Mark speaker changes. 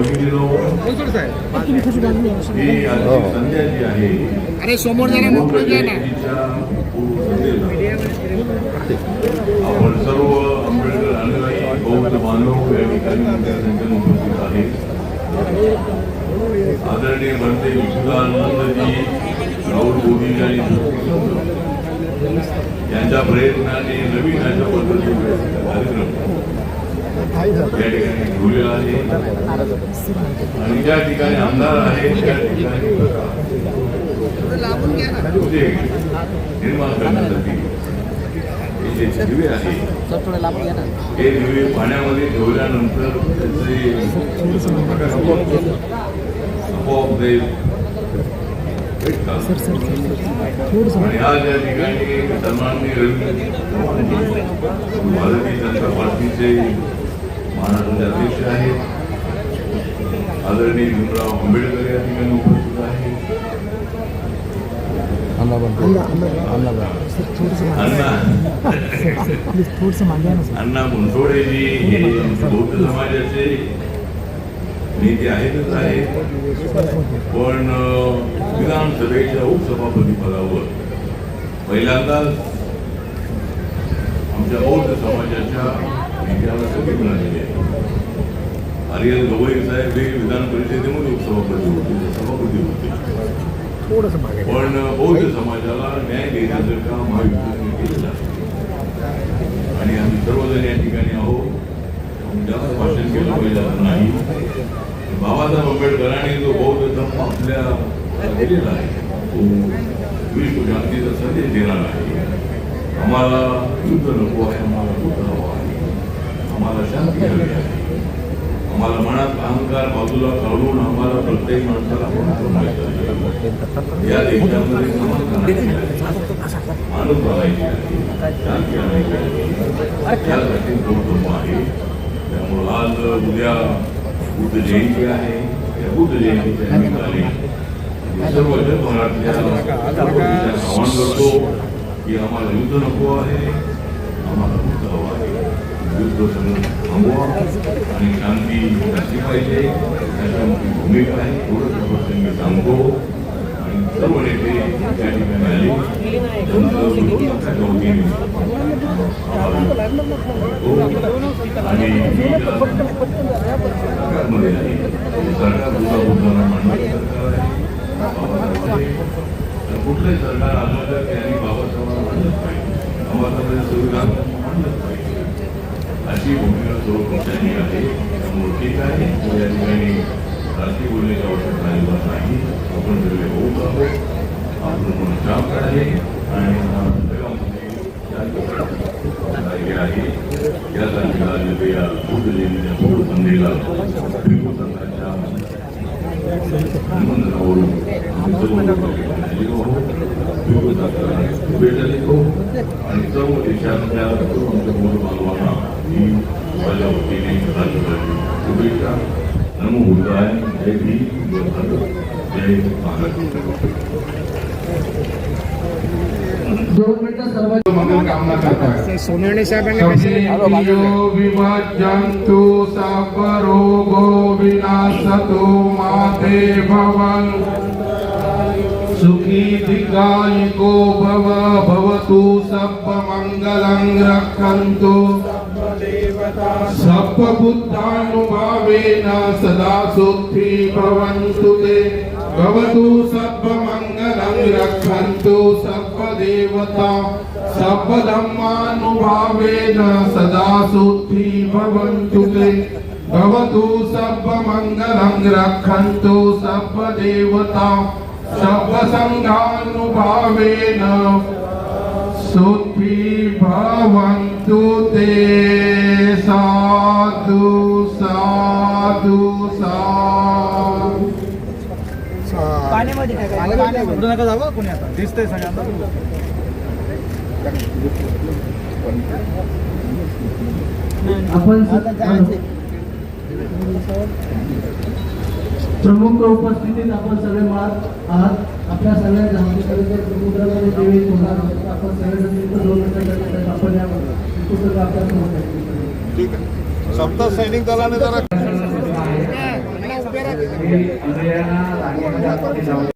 Speaker 1: बघितलेलो ही आजची संध्या जी आहे
Speaker 2: अरे समोर जरा मोकळं घ्या ना.
Speaker 1: आपण सर्व आंबेडकर अनुयायी बौद्ध बांधव या ठिकाणी मोठ्या संख्येने उपस्थित आहेत. आदरणीय बनते विश्वदानंदजी राहुल मोदी आणि यांच्या प्रयत्नाने नवीन अशा पद्धतीने कार्यक्रम या ठिकाणी ठेवलेला आहे आणि ज्या ठिकाणी आमदार आहेत त्या ठिकाणी निर्माण करण्यासाठी हे जे दिवे आहे हे दिवे पाण्यामध्ये ठेवल्यानंतर त्याचे आपोआप ते आणि आज या ठिकाणी सन्माननीय भारतीय जनता पार्टीचे महाराष्ट्राचे अध्यक्ष आहेत आदरणीय भीमराव आंबेडकर या ठिकाणी उपस्थित आहेत. अण्णा मुनसोडेजी हे बौद्ध समाजाचे नेते आहेतच आहेत पण विधानसभेच्या उपसभापती पदावर पहिल्यांदाच आमच्या बौद्ध समाजाच्या नेत्याला संधी मिळालेली आहे. आर्यन गवई साहेब हे विधान परिषदेमध्ये उपसभापती होते सभापती होते पण बौद्ध समाजाला न्याय देण्याचं काम महायुतीने केलेलं आहे आणि आम्ही सर्वजण या ठिकाणी आहोत. जास्त भाषण केलं पाहिजे नाही. बाबासाहेब आंबेडकरांनी जो बौद्ध धर्म आपल्या दिलेला आहे तो विश्व शांतीचा संदेश देणारा आहे. आम्हाला युद्ध नको आहे, आम्हाला युद्ध हवं आहे, आम्हाला शांती हवी आहे. आम्हाला मनात अहंकार बाजूला काढून आम्हाला प्रत्येक माणसाला या देशामध्ये माणूस बनायची आहे, शांती आणायची आहे, त्यासाठी धर्म आहे. त्यामुळं आज उद्या बुद्ध जयंती आहे. त्या बुद्ध जयंतीच्या निमित्ताने सर्व जगभरातल्या आवाहन करतो की आम्हाला युद्ध नको आहे, आम्हाला बुद्ध हवं आहे. युद्ध थांबवा आणि शांती असली पाहिजे त्याच्यामध्ये भूमिका आहे. थोडं प्रसंगी सांगतो आणि सर्व नेते त्या ठिकाणी आले आणि सरकारमध्ये आहे. सरकार बुद्धांना मांडणारं सरकार आहे. कुठलंही सरकार आलं तर त्यांनी बाबासाहेबांना मांडलंच पाहिजे, बाबासाहेबांचं संविधान मांडलंच पाहिजे अशी भूमिका सर्व पक्षांनी आहे. त्यामुळे ठीक आहे या ठिकाणी राजकीय बोलण्याची आवश्यकता अजिबात नाही. आपण सगळे होत आहोत, आपण म्हणून काम आहे आणि आहे यासाठी आज या बुद्ध जयंतीच्या पूर्ण संधीला हिंदू संघाच्या निमंत्रणावरून शुभेच्छा देतो आणि सर्व देशातल्या आमच्या मूळ बांधवांना ही माझ्या वतीने शुभेच्छा. नमो बुद्धाय. जय भीम, जय भारत, जय महाराष्ट्र.
Speaker 3: 2 मिनिटं सर्वांची मंगल कामना करतात.
Speaker 2: सोनवणे साहेबांनी
Speaker 3: विभाजन्तु सर्वरोगो विनाशतो माते भवन् सुखी दीर्घायुको भव भवतु सर्वमङ्गलं रक्षन्तु सर्वबुद्धानुभावेन सदा सुखी भवन्तु ते भवतु सर्वमङ्गलं रक्षन्तु सर्वदेवता सर्वधर्मानुभावेन सदा सुखी भवन्तु ते भवतु सर्वमङ्गलं रक्षन्तु सर्वदेवता सर्वसङ्घानुभावेन सुखी भवन्तु ते. साधु साधु साधु.
Speaker 2: पाण्यामध्ये नका जावं कोणी आता दिसतंय सगळ्यांना.
Speaker 3: आपण प्रमुख उपस्थितीत आपण सगळे आहात. आपल्या सगळ्या जागृतीकडे समुद्रामध्ये देवी होणार आपण सगळेजण आपण या
Speaker 1: ठीक आहे. सप्ताह सैनिक दलाने जरा
Speaker 3: की अनुयायांना रांगेमध्ये आतमध्ये जाऊ